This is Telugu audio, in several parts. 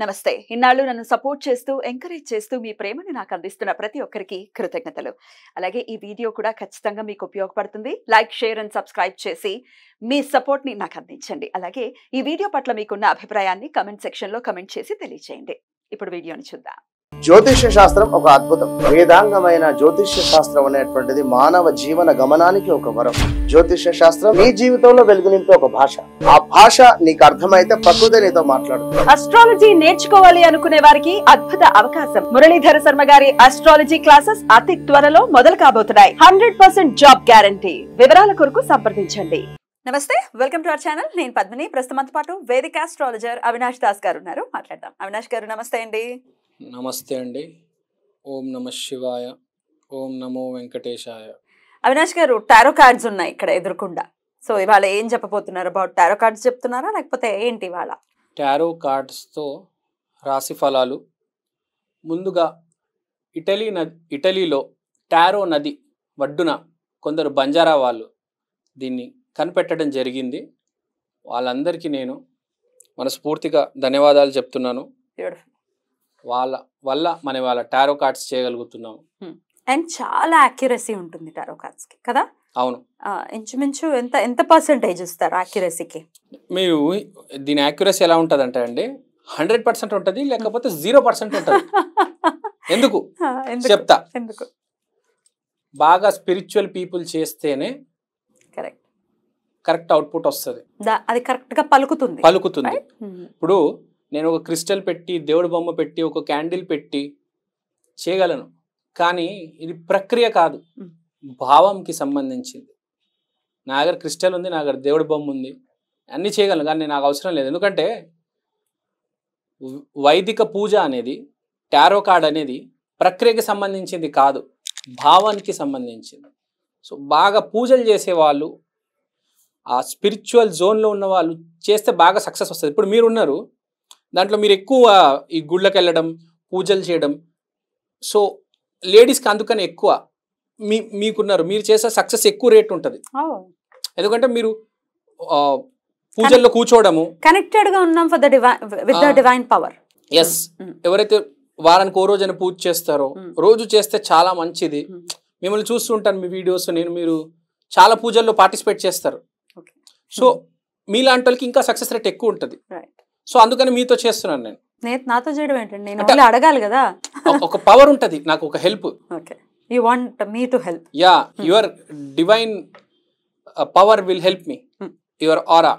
నమస్తే. ఇన్నాళ్ళు నన్ను సపోర్ట్ చేస్తూ, ఎంకరేజ్ చేస్తూ మీ ప్రేమని నాకు అందిస్తున్న ప్రతి ఒక్కరికి కృతజ్ఞతలు. అలాగే ఈ వీడియో కూడా ఖచ్చితంగా మీకు ఉపయోగపడుతుంది. లైక్, షేర్ అండ్ సబ్స్క్రైబ్ చేసి మీ సపోర్ట్‌ని నాకు అందించండి. అలాగే ఈ వీడియో పట్ల మీకున్న అభిప్రాయాన్ని కామెంట్ సెక్షన్‌లో కామెంట్ చేసి తెలియజేయండి. ఇప్పుడు వీడియోని చూద్దాం. జ్యోతిష్య శాస్త్రం ఒక అద్భుతం. వేదాంగమైన జ్యోతిష్య శాస్త్రం అనేటువంటిది మానవ జీవన గమనానికి ఒక వరం. జ్యోతిష్య శాస్త్రం నీ జీవితంలో వెలుగునింపే ఒక భాష. ఆ భాష నీకు అర్థమైతే ప్రకృతి నీతో మాట్లాడుతుంది. అస్ట్రాలజీ నేర్చుకోవాలి అనుకునే వారికి అద్భుత అవకాశం. మురళీధర శర్మ గారి అస్ట్రాలజీ క్లాసెస్ అతి త్వరలో మొదలు కాబోతున్నాయి. 100% జాబ్ గ్యారంటీ. వివరాల కొరకు సంప్రదించండి. నమస్తే, వెల్కమ్ టు అవర్ ఛానల్. నేను పద్మిని. ప్రస్తుతంతో పాటు వేదిక ఆస్ట్రాలజర్ అవినాష్ దాస్ గారు ఉన్నారు. మాట్లాడదాం. అవినాష్ గారు నమస్తే అండి. నమస్తే అండి. ఓం నమ శివాయ, ఓం నమో వెంకటేశాయ. అవినాష్ గారు, టారో కార్డ్స్ ఉన్నాయి ఇక్కడ ఎదురుకుండా. సో ఇవాళ ఏం చెప్పబోతున్నారు? అబౌట్ టారో కార్డ్స్ చెప్తున్నారా లేకపోతే ఏంటి ఇవాళ? టారో కార్డ్స్తో రాశి ఫలాలు. ముందుగా ఇటలీలో టారో నది ఒడ్డున కొందరు బంజారా వాళ్ళు దీన్ని కనిపెట్టడం జరిగింది. వాళ్ళందరికీ నేను మనస్ఫూర్తిగా ధన్యవాదాలు చెప్తున్నాను. వాళ్ళ వల్ల మనం వాళ్ళ టారో కార్డ్స్ చేయగలుగుతున్నాము. అండ్ చాలా యాక్యురసీ ఉంటుంది టారో కార్డ్స్ కి కదా? అవును. ఇంచుమించు ఎంత పర్సెంటేజ్ ఇస్తారు యాక్యురసీకి? మీరు దీని యాక్యురసీ ఎలా ఉంటుంది అంటే అండి, 100% ఉంటుంది, లేకపోతే 0% ఉంటుంది. ఎందుకు చెప్తా. ఎందుకు? బాగా స్పిరిచువల్ పీపుల్ చేస్తేనే కరెక్ట్ అవుట్పుట్ వస్తుంది. అది కరెక్ట్ గా పలుకుతుంది. ఇప్పుడు నేను ఒక క్రిస్టల్ పెట్టి, దేవుడి బొమ్మ పెట్టి, ఒక క్యాండిల్ పెట్టి చేయగలను, కానీ ఇది ప్రక్రియ కాదు, భావంకి సంబంధించింది. నా దగ్గర క్రిస్టల్ ఉంది, నా దగ్గర దేవుడి బొమ్మ ఉంది, అన్నీ చేయగలను, కానీ నాకు అవసరం లేదు. ఎందుకంటే వైదిక పూజ అనేది, టారో కార్డ్ అనేది ప్రక్రియకి సంబంధించింది కాదు, భావానికి సంబంధించింది. సో బాగా పూజలు చేసేవాళ్ళు, ఆ స్పిరిచువల్ జోన్లో ఉన్న వాళ్ళు చేస్తే బాగా సక్సెస్ వస్తుంది. ఇప్పుడు మీరున్నారు, దాంట్లో మీరు ఎక్కువ ఈ గుళ్ళకి వెళ్ళడం, పూజలు చేయడం, సో లేడీస్కి అందుకని ఎక్కువ మీకున్నారు, మీరు చేసే సక్సెస్ ఎక్కువ రేట్ ఉంటుంది. ఎందుకంటే మీరు పూజల్లో కూర్చోవడము, కనెక్టెడ్ గా ఉన్నాం for the with the divine power. Yes. ఎవరైతే వారానికి ఓ రోజున పూజ చేస్తారో, రోజు చేస్తే చాలా మంచిది. మిమ్మల్ని చూస్తుంటాను మీ వీడియోస్, మీరు చాలా పూజల్లో పార్టిసిపేట్ చేస్తారు. సో మీలాంటి వాళ్ళకి ఇంకా సక్సెస్ రేట్ ఎక్కువ ఉంటుంది. సో అందుకని మీతో చేస్తున్నాను నేను. నాతో చేయడం ఏంటండి? నేను అడగాలి కదా. ఒక పవర్ ఉంటుంది, నాకు ఒక help. You want me to help. Yeah, your divine power will help me, your aura.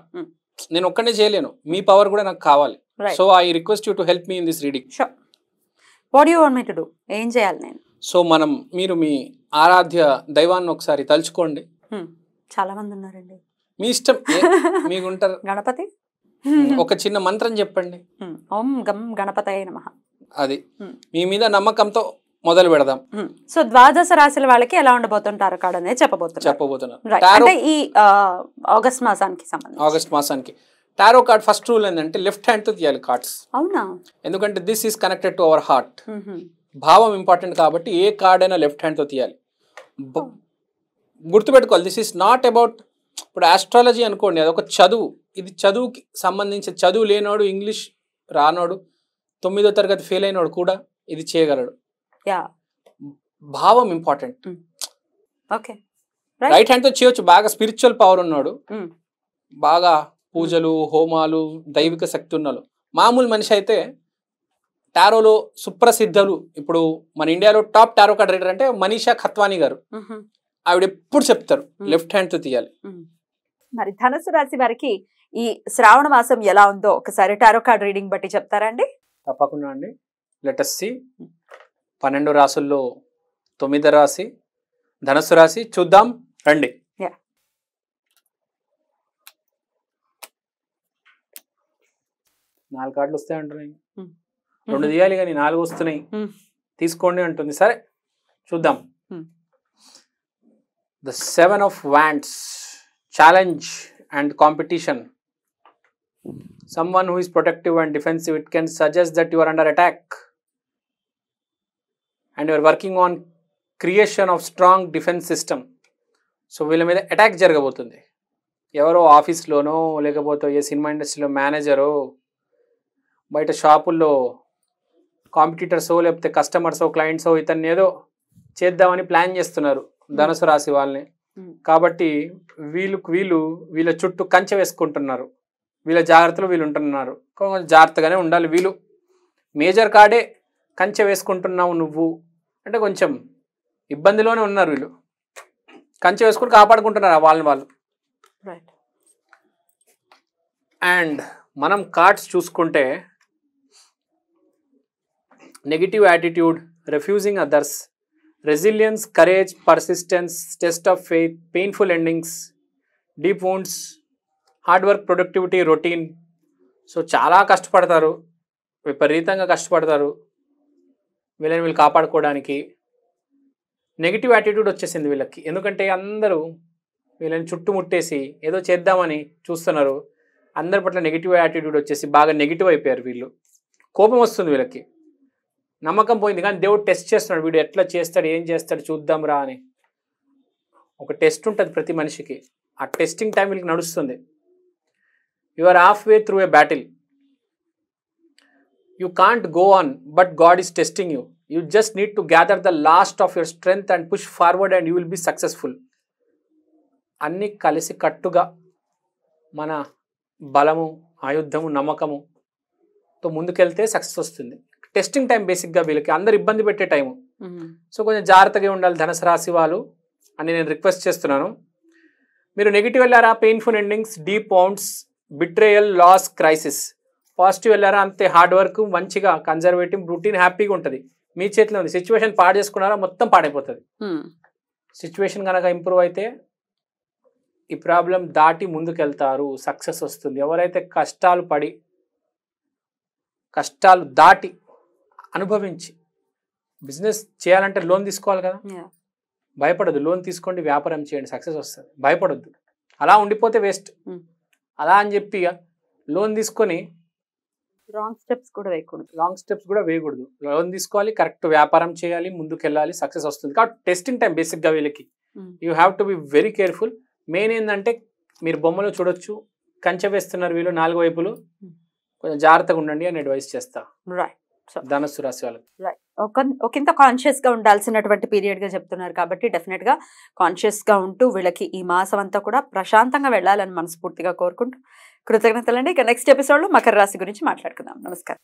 నేను ఒక్కనే చేయలేను, మీ పవర్ కూడా నాకు కావాలి. So I request you to help me in this reading. Sure. What you want me to do? ఏం చేయాలి నేను? సో మీరు మీ ఆరాధ్య దైవాన్ని ఒకసారి తలుచుకోండి. చాలా మంది ఉన్నారండి. మీ ఇష్టం, మీకుంటారు. గణపతి ఒక చిన్న మంత్రం చెప్పండి. ఓం గం గణపతయే నమః. అది మీ మీద నమ్మకంతో మొదలు పెడదాం. సో ద్వాదశ రాశుల వాళ్ళకి ఎలా ఉండబోతుంటారు కార్డ్ అనేది చెప్పబోతున్నారు. అంటే ఈ ఆగస్ట్ మాసానికి టారో కార్డ్ ఫస్ట్ రూల్ ఏంటంటే లెఫ్ట్ హ్యాండ్ తో తీయాలి కార్డ్స్. అవునా? ఎందుకంటే this is connected to our heart. భావం ఇంపార్టెంట్ కాబట్టి ఏ కార్డ్ అయినా లెఫ్ట్ హ్యాండ్ తో తీయాలి. గుర్తుపెట్టుకోవాలి, దిస్ ఈస్ నాట్ అబౌట్, ఇప్పుడు ఆస్ట్రాలజీ అనుకోండి, అదొక చదువు. ఇది చదువుకి సంబంధించి, చదువు లేనోడు, ఇంగ్లీష్ రానోడు, 9వ తరగతి ఫెయిల్ అయినోడు కూడా ఇది చేయగలడు. భావం ఇంపార్టెంట్. రైట్ హ్యాండ్ తో చేయొచ్చు. బాగా స్పిరిచువల్ పవర్ ఉన్నాడు, బాగా పూజలు, హోమాలు, దైవిక శక్తి ఉన్నాడు. మామూలు మనిషి అయితే టారోలో సుప్రసిద్ధులు, ఇప్పుడు మన ఇండియాలో టాప్ టారో కార్డ్ రీడర్ అంటే మనీషా ఖత్వానీ గారు. ఆవిడ ఎప్పుడు చెప్తారు లెఫ్ట్ హ్యాండ్ తో తీయాలి. మరి ధనుసు రాశి వారికి ఈ శ్రావణ మాసం ఎలా ఉందో ఒకసారి టారో కార్డ్ రీడింగ్ బట్టి చెప్తారా అండి? తప్పకుండా అండి. లెట్ us see 12 రాసుల్లో 9వ రాశి ధనుసు రాశి. చూద్దాం రండి. 4 కార్డులు వస్తాయి అంటున్నాయి, 2 తీయాలి కానీ 4 వస్తున్నాయి, తీసుకోండి అంటుంది. సరే చూద్దాం. The 7 of Wands, challenge and competition. Someone who is protective and defensive, it can suggest that you are under attack and you are working on creation of strong defense system. So వీళ్ళ మీద అటాక్ జరగబోతుంది. ఎవరో ఆఫీస్లోనో లేకపోతే ఏ సినిమా ఇండస్ట్రీలో మేనేజరో బయట షాపుల్లో కాంపిటీటర్సో లేకపోతే కస్టమర్సో క్లయింట్సో ఇతన్ని ఏదో చేద్దామని ప్లాన్ చేస్తున్నారు ధనుసు రాశి వాళ్ళని. కాబట్టి వీళ్ళ చుట్టూ కంచె వేసుకుంటున్నారు, వీళ్ళ జాగ్రత్తలు వీళ్ళు ఉంటున్నారు. కొంచెం జాగ్రత్తగానే ఉండాలి. వీళ్ళు మేజర్ కార్డే కంచె వేసుకుంటున్నావు నువ్వు అంటే కొంచెం ఇబ్బందిలోనే ఉన్నారు. వీళ్ళు కంచె వేసుకుని కాపాడుకుంటున్నారు వాళ్ళని వాళ్ళు. అండ్ మనం కార్డ్స్ చూసుకుంటే negative attitude, refusing others, resilience, courage, persistence, test of faith, painful endings, deep wounds, hard work, productivity, routine. So చాలా కష్టపడతారు, విపరీతంగా కష్టపడతారు వీళ్ళు కాపాడుకోవడానికి. నెగిటివ్ యాటిట్యూడ్ వచ్చేసింది వీళ్ళకి, ఎందుకంటే అందరూ వీళ్ళని చుట్టుముట్టేసి ఏదో చేద్దామని చూస్తున్నారు. అందరి పట్ల నెగిటివ్ యాటిట్యూడ్ వచ్చేసి బాగా నెగిటివ్ అయిపోయారు వీళ్ళు. కోపం వస్తుంది వీళ్ళకి, నమ్మకం పోయింది. కానీ దేవుడు టెస్ట్ చేస్తున్నాడు, వీడు ఎట్లా చేస్తాడు, ఏం చేస్తాడు చూద్దాం రా అని. ఒక టెస్ట్ ఉంటుంది ప్రతి మనిషికి, ఆ టెస్టింగ్ టైం వీళ్ళకి నడుస్తుంది. You are half way through a battle, you can't go on but God is testing you. You just need to gather the last of your strength and push forward and you will be successful. అన్నీ కలిసి కట్టుగా మన బలము, ఆయుధము, నమ్మకముతో ముందుకెళ్తే సక్సెస్ వస్తుంది. టెస్టింగ్ టైం బేసిక్గా వీళ్ళకి, అందరు ఇబ్బంది పెట్టే టైము. సో కొంచెం జాగ్రత్తగా ఉండాలి ధనుసు రాశి వాళ్ళు అని నేను రిక్వెస్ట్ చేస్తున్నాను. మీరు నెగిటివ్ వెళ్ళారా, painful endings, deep wounds, betrayal, loss, crisis. Positive వెళ్ళారా అంతే, హార్డ్ వర్క్, మంచిగా కన్జర్వేటివ్, రొటీన్, హ్యాపీగా ఉంటుంది. మీ చేతిలో ఉంది. సిచ్యువేషన్ పాడు చేసుకున్నారా మొత్తం పాడైపోతుంది. సిచ్యువేషన్ కనుక ఇంప్రూవ్ అయితే ఈ ప్రాబ్లం దాటి ముందుకెళ్తారు, సక్సెస్ వస్తుంది. ఎవరైతే కష్టాలు దాటి అనుభవించి బిజినెస్ చేయాలంటే లోన్ తీసుకోవాలి కదా, భయపడద్దు. లోన్ తీసుకోండి, వ్యాపారం చేయండి, సక్సెస్ వస్తుంది. భయపడొద్దు, అలా ఉండిపోతే వేస్ట్. అలా అని చెప్పి లోన్ తీసుకొని రాంగ్ స్టెప్స్ కూడా వేయకూడదు. లోన్ తీసుకోవాలి, కరెక్ట్ వ్యాపారం చేయాలి, ముందుకెళ్ళాలి, సక్సెస్ వస్తుంది. కాబట్టి టెస్టింగ్ టైం బేసిక్గా వీళ్ళకి. You have to be very careful. Main ఏంటంటే మీరు బొమ్మలో చూడొచ్చు, కంచె వేస్తున్నారు వీళ్ళు 4 వైపులు. కొంచెం జాగ్రత్తగా ఉండండి అని అడ్వైస్ చేస్తా ధనుస్సు రాశి వాళ్ళకి. ఒకంత కాన్షియస్ గా ఉండాల్సినటువంటి పీరియడ్ గా చెప్తున్నారు కాబట్టి డెఫినెట్ గా కాన్షియస్ గా ఉంటూ వీళ్ళకి ఈ మాసం అంతా కూడా ప్రశాంతంగా వెళ్ళాలని మనస్ఫూర్తిగా కోరుకుంటూ కృతజ్ఞతలండి. ఇక నెక్స్ట్ ఎపిసోడ్ లో మకర రాశి గురించి మాట్లాడుకుందాం. నమస్కారం.